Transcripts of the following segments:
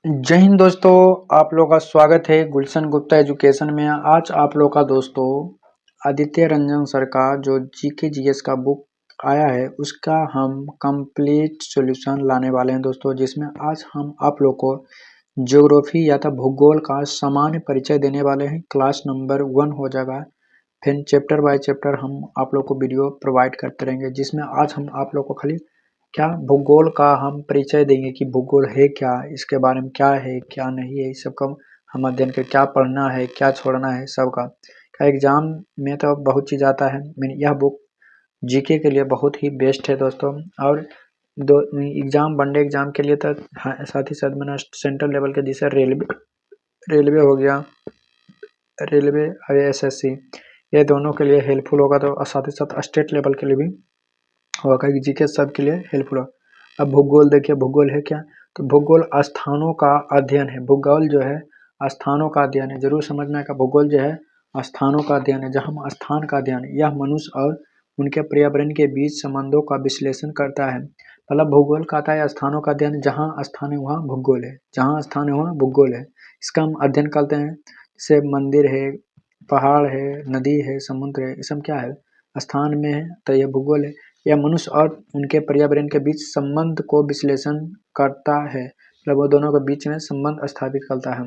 जय हिंद दोस्तों, आप लोग का स्वागत है गुलशन गुप्ता एजुकेशन में। आज आप लोग का दोस्तों आदित्य रंजन सर का जो जीके जीएस का बुक आया है उसका हम कंप्लीट सॉल्यूशन लाने वाले हैं दोस्तों, जिसमें आज हम आप लोग को ज्योग्राफी या तो भूगोल का सामान्य परिचय देने वाले हैं। क्लास नंबर 1 हो जाएगा, फिर चैप्टर बाय चैप्टर हम आप लोग को वीडियो प्रोवाइड करते रहेंगे, जिसमें आज हम आप लोग को खाली क्या भूगोल का हम परिचय देंगे कि भूगोल है क्या, इसके बारे में क्या है क्या नहीं है, इस सब का हम अध्ययन कर क्या पढ़ना है क्या छोड़ना है सबका का एग्जाम में तो बहुत चीज़ आता है। यह बुक जीके के लिए बहुत ही बेस्ट है दोस्तों। और दो एग्जाम वनडे एग्जाम के लिए तो साथ ही साथ मैंने सेंट्रल लेवल के जैसे रेलवे हो गया, रेलवे और एसएससी, ये दोनों के लिए हेल्पफुल होगा। तो साथ ही साथ स्टेट लेवल के लिए भी होगा, जीके सब के लिए हेल्पफुल होगा। अब भूगोल देखिए, भूगोल है क्या, तो भूगोल स्थानों का अध्ययन है। भूगोल जो है स्थानों का अध्ययन है, जरूर समझना का भूगोल जो है स्थानों का अध्ययन है। जहाँ स्थान का अध्ययन, यह मनुष्य और उनके पर्यावरण के बीच संबंधों का विश्लेषण करता है। मतलब भूगोल कहता है स्थानों का अध्ययन, जहाँ स्थान है वहाँ भूगोल है, जहाँ स्थान है वहाँ भूगोल है, इसका हम अध्ययन करते हैं। जैसे मंदिर है, पहाड़ है, नदी है, समुद्र है, ये सब क्या है स्थान में है, तो यह भूगोल है। यह मनुष्य और उनके पर्यावरण के बीच संबंध को विश्लेषण करता है, मतलब वो दोनों के बीच में संबंध स्थापित करता है।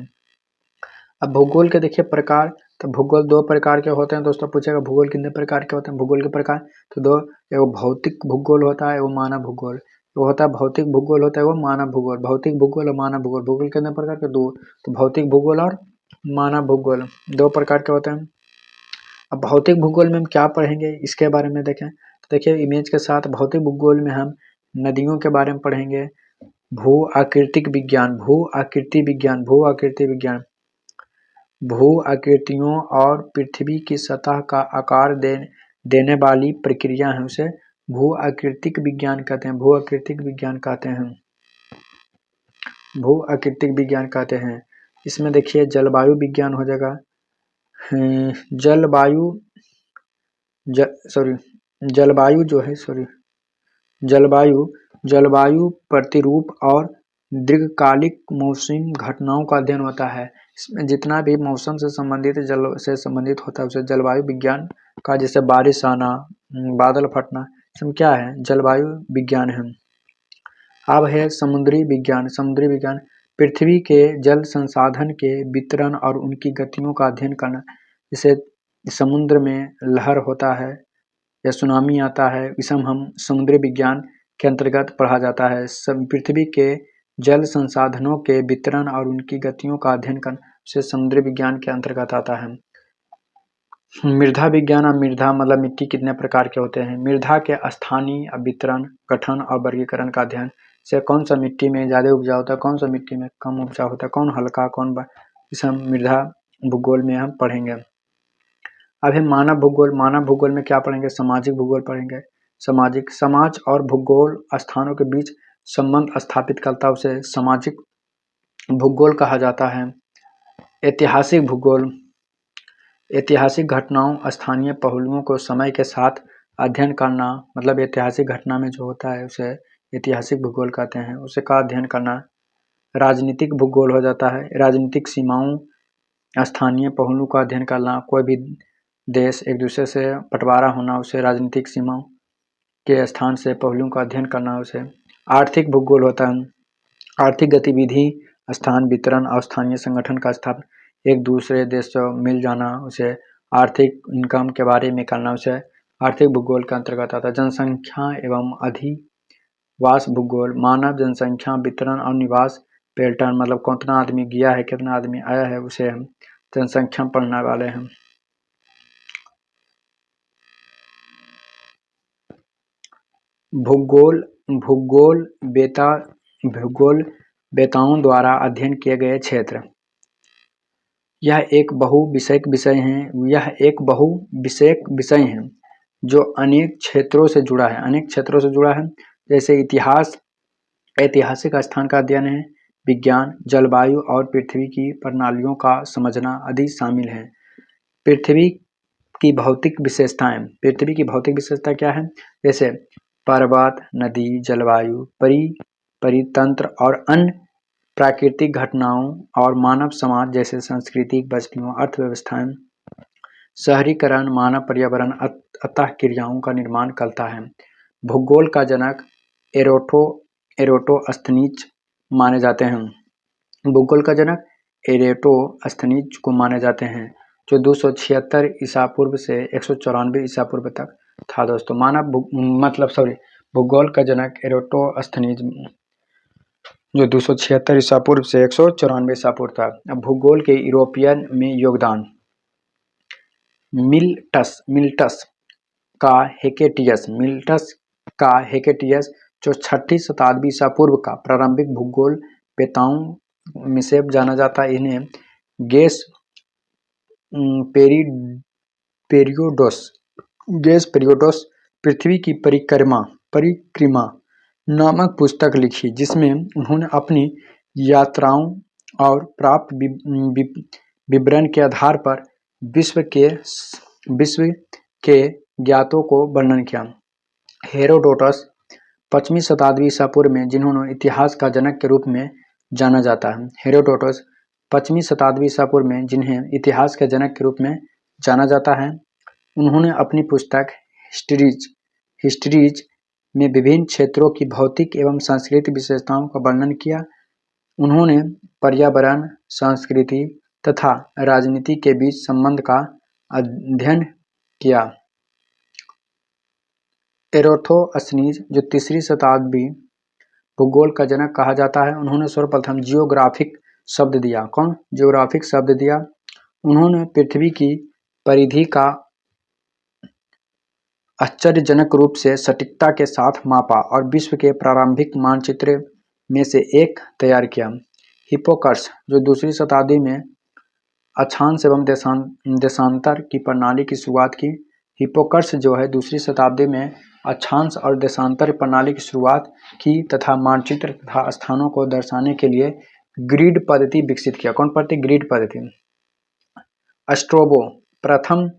अब भूगोल के देखिए प्रकार, तो भूगोल दो प्रकार के होते हैं दोस्तों। पूछेगा भूगोल कितने प्रकार के होते हैं, भूगोल के प्रकार तो दो, एगो भौतिक भूगोल होता है, वो मानव भूगोल। वो होता है भौतिक भूगोल, होता है वो मानव भूगोल। भौतिक भूगोल और मानव भूगोल, भूगोल कितने प्रकार के, दो। तो भौतिक भूगोल और मानव भूगोल दो प्रकार के होते हैं। अब भौतिक भूगोल में हम क्या पढ़ेंगे इसके बारे में देखें, तो देखिए इमेज के साथ भौतिक भूगोल में हम नदियों के बारे में पढ़ेंगे, भू आकृतिक विज्ञान, भू आकृति विज्ञान, भू आकृति विज्ञान, भू आकृतियों और पृथ्वी की सतह का आकार देने वाली प्रक्रिया है, उसे भू आकृतिक विज्ञान कहते हैं। भू आकृतिक विज्ञान कहते हैं, भू आकृतिक विज्ञान कहते हैं। इसमें देखिए जलवायु विज्ञान हो जाएगा, जलवायु जलवायु जो है जलवायु प्रतिरूप और दीर्घकालिक मौसमी घटनाओं का अध्ययन होता है। इसमें जितना भी मौसम से संबंधित, जल से संबंधित होता है उसे जलवायु विज्ञान का, जैसे बारिश आना, बादल फटना, सब क्या है जलवायु विज्ञान है। अब है समुद्री विज्ञान। समुद्री विज्ञान पृथ्वी के जल संसाधन के वितरण और उनकी गतियों का अध्ययन करना। जैसे समुद्र में लहर होता है या सुनामी आता है, इसे हम समुद्री विज्ञान के अंतर्गत पढ़ा जाता है। पृथ्वी के जल संसाधनों के वितरण और उनकी गतियों का अध्ययन करना से समुद्री विज्ञान के अंतर्गत आता है। मृदा विज्ञान, और मृदा मतलब मिट्टी कितने प्रकार के होते हैं। मृदा के स्थानीय वितरण, गठन और वर्गीकरण का अध्ययन से कौन सा मिट्टी में ज़्यादा उपजाऊ होता है, कौन सा मिट्टी में कम उपजाऊ होता है, कौन हल्का कौन इसे हम मृदा भूगोल में हम पढ़ेंगे। अब है मानव भूगोल। मानव भूगोल में क्या पढ़ेंगे, सामाजिक भूगोल पढ़ेंगे। सामाजिक, समाज और भूगोल स्थानों के बीच संबंध स्थापित करता है, उसे सामाजिक भूगोल कहा जाता है। ऐतिहासिक भूगोल, ऐतिहासिक घटनाओं, स्थानीय पहलुओं को समय के साथ अध्ययन करना, मतलब ऐतिहासिक घटना में जो होता है उसे ऐतिहासिक भूगोल कहते हैं, उसे का अध्ययन करना। राजनीतिक भूगोल हो जाता है, राजनीतिक सीमाओं, स्थानीय पहलू का अध्ययन करना। कोई भी देश एक दूसरे से बंटवारा होना, उसे राजनीतिक सीमाओं के स्थान से पहलुओं का अध्ययन करना उसे। आर्थिक भूगोल होता है, आर्थिक गतिविधि, स्थान वितरण और स्थानीय संगठन का स्थापना, एक दूसरे देश से मिल जाना, उसे आर्थिक इनकम के बारे में करना, उसे आर्थिक भूगोल के अंतर्गत आता है। जनसंख्या एवं अधिवास भूगोल, मानव जनसंख्या वितरण और निवास पैटर्न, मतलब कितना आदमी गया है कितना आदमी आया है, उसे हम जनसंख्या पढ़ने वाले हैं। भूगोल, भूगोल वेताओं द्वारा अध्ययन किए गए क्षेत्र। यह एक बहुविषयक विषय है जो अनेक क्षेत्रों से जुड़ा है, जैसे इतिहास, ऐतिहासिक स्थान का अध्ययन है, विज्ञान, जलवायु और पृथ्वी की प्रणालियों का समझना आदि शामिल है। पृथ्वी की भौतिक विशेषताएं, पृथ्वी की भौतिक विशेषता क्या है, जैसे पर्वत, नदी, जलवायु, परितंत्र और अन्य प्राकृतिक घटनाओं और मानव समाज जैसे सांस्कृतिक बस्तियों, अर्थव्यवस्थाएं, शहरीकरण, मानव पर्यावरण अंतःक्रियाओं का निर्माण करता है। भूगोल का जनक एरोटोस्थनीज माने जाते हैं। भूगोल का जनक एरेटोस्थनीज को माने जाते हैं, जो 276 ईसा पूर्व से 194 ईसा पूर्व तक था। दोस्तों भूगोल का जनक एरोटोस्थनीज जो 276 ईसा पूर्व से 194 ईसा पूर्व था। अब भूगोल के यूरोपियन में योगदान। मिल्टस का हेकेटियस जो 6ठी शताब्दी ईसा पूर्व का प्रारंभिक भूगोल वेताओं में से जाना जाता है। इन्हें गेस पेरियोडोस पृथ्वी की परिक्रमा नामक पुस्तक लिखी, जिसमें उन्होंने अपनी यात्राओं और प्राप्त विवरण के आधार पर विश्व के ज्ञातों को वर्णन किया। हेरोडोटस 5वीं शताब्दी ईसा पूर्व में, जिन्होंने इतिहास का जनक के रूप में जाना जाता है। हेरोडोटस 5वीं शताब्दी ईसा पूर्व में, जिन्हें इतिहास के जनक के रूप में जाना जाता है, उन्होंने अपनी पुस्तक हिस्ट्रीज में विभिन्न क्षेत्रों की भौतिक एवं सांस्कृतिक विशेषताओं का वर्णन किया। उन्होंने पर्यावरण, संस्कृति तथा राजनीति के बीच संबंध का अध्ययन किया। एरोटोस्थनीज जो 3री शताब्दी भूगोल का जनक कहा जाता है, उन्होंने सर्वप्रथम जियोग्राफिक शब्द दिया। कौन? जियोग्राफिक शब्द दिया। उन्होंने पृथ्वी की परिधि का आश्चर्यजनक रूप से सटीकता के साथ मापा और विश्व के प्रारंभिक मानचित्र में से एक तैयार किया। हिप्पोकर्स जो 2री शताब्दी में अक्षांश एवं देशांतर की प्रणाली की शुरुआत की। हिप्पोकर्स जो है 2री शताब्दी में अक्षांश और देशांतर प्रणाली की शुरुआत की तथा मानचित्र तथा स्थानों को दर्शाने के लिए ग्रिड पद्धति विकसित किया। कौन पद्धति? ग्रिड पद्धति। स्ट्रैबो प्रथम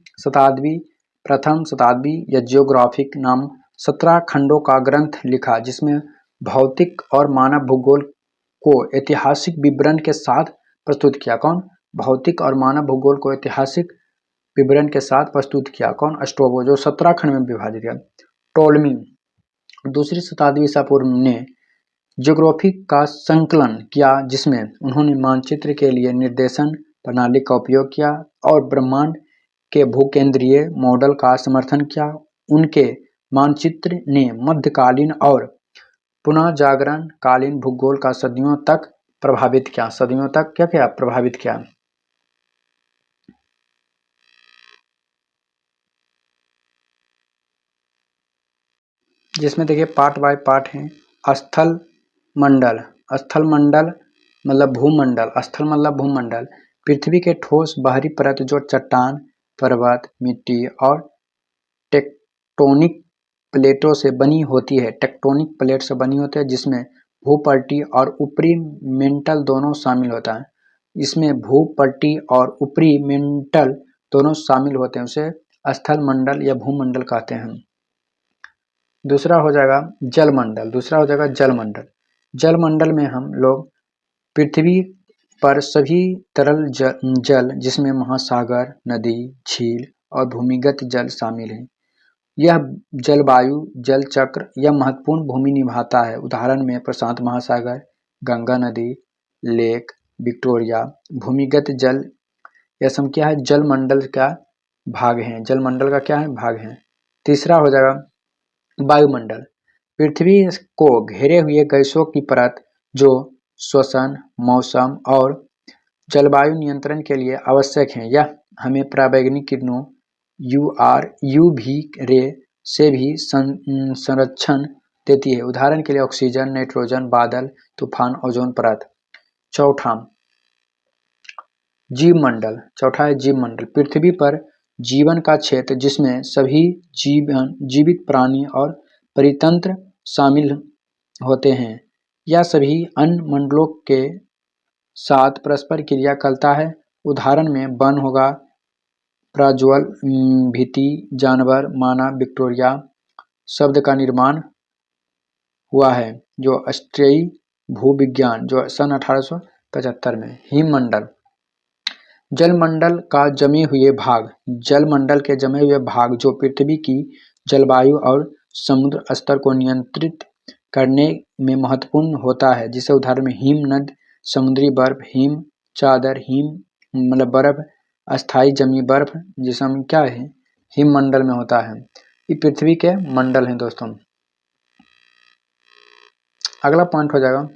शताब्दी या जियोग्राफिक नाम 17 खंडों का ग्रंथ लिखा, जिसमें भौतिक और मानव भूगोल को ऐतिहासिक विवरण के साथ प्रस्तुत किया। कौन? भौतिक और मानव भूगोल को ऐतिहासिक विवरण के साथ प्रस्तुत किया। कौन? स्ट्रैबो जो 17 खंड में विभाजित किया। टोलमी 2री शताब्दी ईसा पूर्व ने ज्योग्राफी का संकलन किया, जिसमें उन्होंने मानचित्र के लिए निर्देशन प्रणाली का उपयोग किया और ब्रह्मांड के भूकेंद्रीय मॉडल का समर्थन किया। उनके मानचित्र ने मध्यकालीन और पुनर्जागरण कालीन भूगोल का सदियों तक प्रभावित किया। सदियों तक क्या प्रभावित किया। जिसमें देखिए पार्ट बाय पार्ट है। स्थल मंडल मतलब भूमंडल। स्थल मतलब भूमंडल पृथ्वी के ठोस बाहरी परत जो चट्टान, पर्वत, मिट्टी और टेक्टोनिक प्लेटों से बनी होती है। टेक्टोनिक प्लेट से बनी होती है, जिसमें भूपट्टी और ऊपरी मेंटल दोनों शामिल होता है। इसमें भूपट्टी और ऊपरी मेंटल दोनों शामिल होते हैं, उसे स्थल मंडल या भूमंडल कहते हैं। दूसरा हो जाएगा जलमंडल। जलमंडल में हम लोग पृथ्वी पर सभी तरल जल जिसमें महासागर, नदी, झील और भूमिगत जल शामिल हैं। यह जलवायु जल चक्र यह महत्वपूर्ण भूमि निभाता है। उदाहरण में प्रशांत महासागर, गंगा नदी, लेक विक्टोरिया। भूमिगत जल यह सब क्या है? जलमंडल का भाग है। जलमंडल का क्या है? भाग है। तीसरा हो जाएगा वायुमंडल। पृथ्वी को घेरे हुए गैसों की परत जो श्वसन, मौसम और जलवायु नियंत्रण के लिए आवश्यक है। यह हमें पराबैंगनी किरणों UV रे से भी संरक्षण देती है। उदाहरण के लिए ऑक्सीजन, नाइट्रोजन, बादल, तूफान, ओजोन परत। चौथा है जीवमंडल। पृथ्वी पर जीवन का क्षेत्र जिसमें सभी जीवित प्राणी और परितंत्र शामिल होते हैं। यह सभी अन्य मंडलों के साथ परस्पर क्रिया करता है। उदाहरण में वन होगा, प्रज्वल भित्ति, जानवर, मानव। विक्टोरिया शब्द का निर्माण हुआ है जो ऑस्ट्रेलियाई भूविज्ञान जो सन 1875 में। हिममंडल, जलमंडल का जमे हुए भाग, जलमंडल के जमे हुए भाग जो पृथ्वी की जलवायु और समुद्र स्तर को नियंत्रित करने में महत्वपूर्ण होता है, जिसे उदाहरण में हिमनद, समुद्री बर्फ, हिम चादर, हिम मतलब बर्फ, अस्थाई जमी बर्फ, जिसे हम क्या है हिममंडल में होता है। ये पृथ्वी के मंडल हैं दोस्तों। अगला पॉइंट हो जाएगा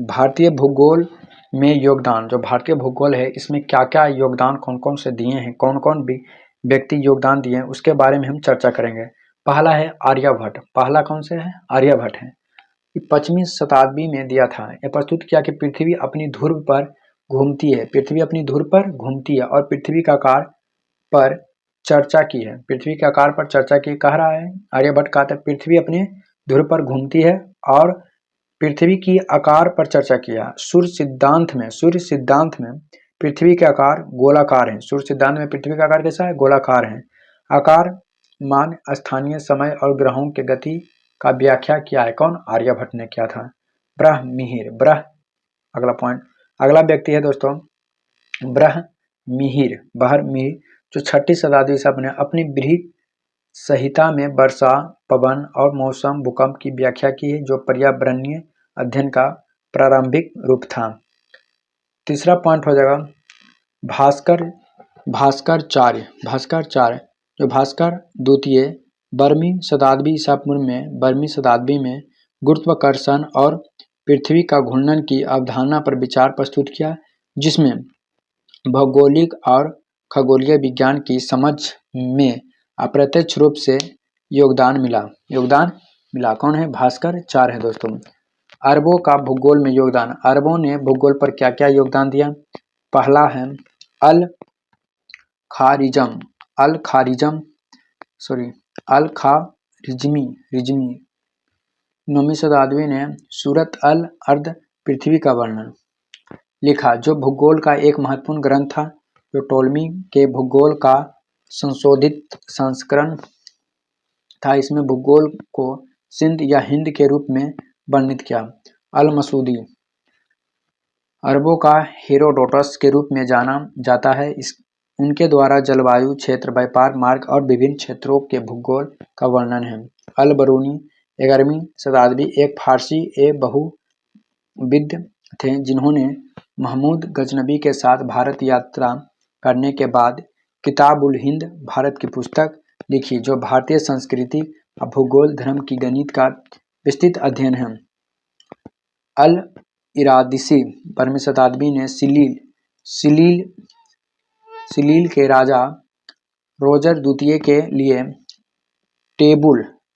भारतीय भूगोल में योगदान। जो भारतीय भूगोल है इसमें क्या क्या योगदान कौन कौन से दिए हैं, कौन कौन भी व्यक्ति योगदान दिए हैं, उसके बारे में हम चर्चा करेंगे। पहला है आर्यभट्ट। पहला कौन से है? आर्यभट्ट है। 25वीं शताब्दी में दिया था। यह प्रस्तुत किया कि पृथ्वी अपनी ध्रुव पर घूमती है, पृथ्वी अपनी ध्रुव पर घूमती है, और पृथ्वी का आकार पर चर्चा की है। पृथ्वी के आकार पर चर्चा की कह रहा है आर्यभट्ट, कहता है पृथ्वी अपने ध्रुव पर घूमती है और पृथ्वी की आकार पर चर्चा किया। सूर्य सिद्धांत में पृथ्वी के आकार गोलाकार है। सूर्य सिद्धांत में पृथ्वी का आकार कैसा है? गोलाकार है। आकार मान स्थानीय समय और ग्रहों के गति का व्याख्या किया है। कौन? आर्यभट्ट ने किया था। ब्रह्ममिहिर, अगला पॉइंट, अगला व्यक्ति है दोस्तों ब्रह्ममिहिर, जो 6ठी शताब्दी से अपनी बृहद संहिता में वर्षा, पवन और मौसम, भूकंप की व्याख्या की है, जो पर्यावरणीय अध्ययन का प्रारंभिक रूप था। तीसरा पॉइंट हो जाएगा भास्कराचार्य, जो भास्कर द्वितीय 12वीं शताब्दी में गुरुत्वाकर्षण और पृथ्वी का घूर्णन की अवधारणा पर विचार प्रस्तुत किया, जिसमें भौगोलिक और खगोलीय विज्ञान की समझ में अप्रत्यक्ष रूप से योगदान मिला। कौन है? भास्कराचार्य है दोस्तों। अरबों का भूगोल में योगदान। अरबों ने भूगोल पर क्या क्या योगदान दिया? पहला है अल खारिज्मी 9वीं शताब्दी ने सूरत अल अर्द पृथ्वी का वर्णन लिखा, जो भूगोल का एक महत्वपूर्ण ग्रंथ था, जो टोलमी के भूगोल का संशोधित संस्करण था। इसमें भूगोल को सिंध या हिंद के रूप में वर्णित किया। अल मसूदी अरबों का हेरोडोटस के रूप में जाना जाता है। उनके द्वारा जलवायु क्षेत्र, व्यापार मार्ग और विभिन्न क्षेत्रों के भूगोल का वर्णन है। अल बरूनी 11वीं शताब्दी एक फारसी बहुविद थे, जिन्होंने महमूद गजनबी के साथ भारत यात्रा करने के बाद किताबुल हिंद भारत की पुस्तक लिखी, जो भारतीय संस्कृति, भूगोल, धर्म की गणित का विस्तृत अध्ययन है। अल इरादिसी 12वीं शताब्दी ने सिलील के राजा रोजर द्वितीय के लिए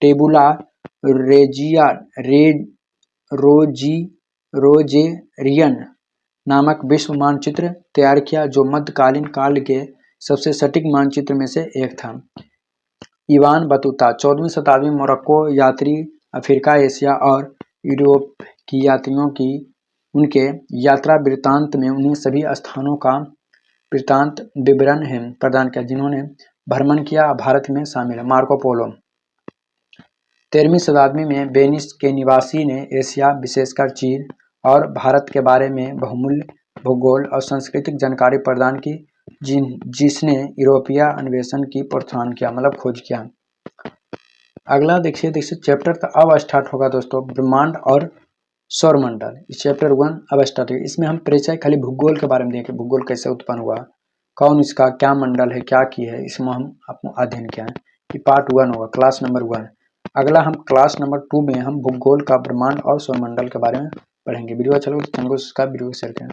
टेबुला रोजेरियन नामक विश्व मानचित्र तैयार किया, जो मध्यकालीन काल के सबसे सटीक मानचित्र में से एक था। इवान बतूता 14वीं शताब्दी में मोरक्को यात्री अफ्रीका, एशिया और यूरोप की यात्रियों की उनके यात्रा वृत्तांत में उन्हीं सभी स्थानों का वृत्तांत विवरण है प्रदान किया, जिन्होंने भ्रमण किया। भारत में शामिल है मार्को पोलो। 13वीं शताब्दी में वेनिस के निवासी ने एशिया, विशेषकर चीन और भारत के बारे में बहुमूल्य भूगोल और सांस्कृतिक जानकारी प्रदान की, जिसने यूरोपीय अन्वेषण की प्रोत्साहन किया, मतलब खोज किया। अगला देखिए चैप्टर तो अब स्टार्ट होगा दोस्तों, ब्रह्मांड और सौरमंडल। चैप्टर 1 अब स्टार्ट है। इसमें हम परिचय खाली भूगोल के बारे में देखें, भूगोल कैसे उत्पन्न हुआ, कौन इसका क्या मंडल है, क्या की है, इसमें हम अपना अध्ययन किया है। कि पार्ट 1 होगा, क्लास नंबर 1। अगला हम क्लास नंबर 2 में हम भूगोल का ब्रह्मांड और सौरमंडल के बारे में पढ़ेंगे। वीडियो अच्छा लगे तो चैनल को सब्सक्राइब, वीडियो को शेयर करें।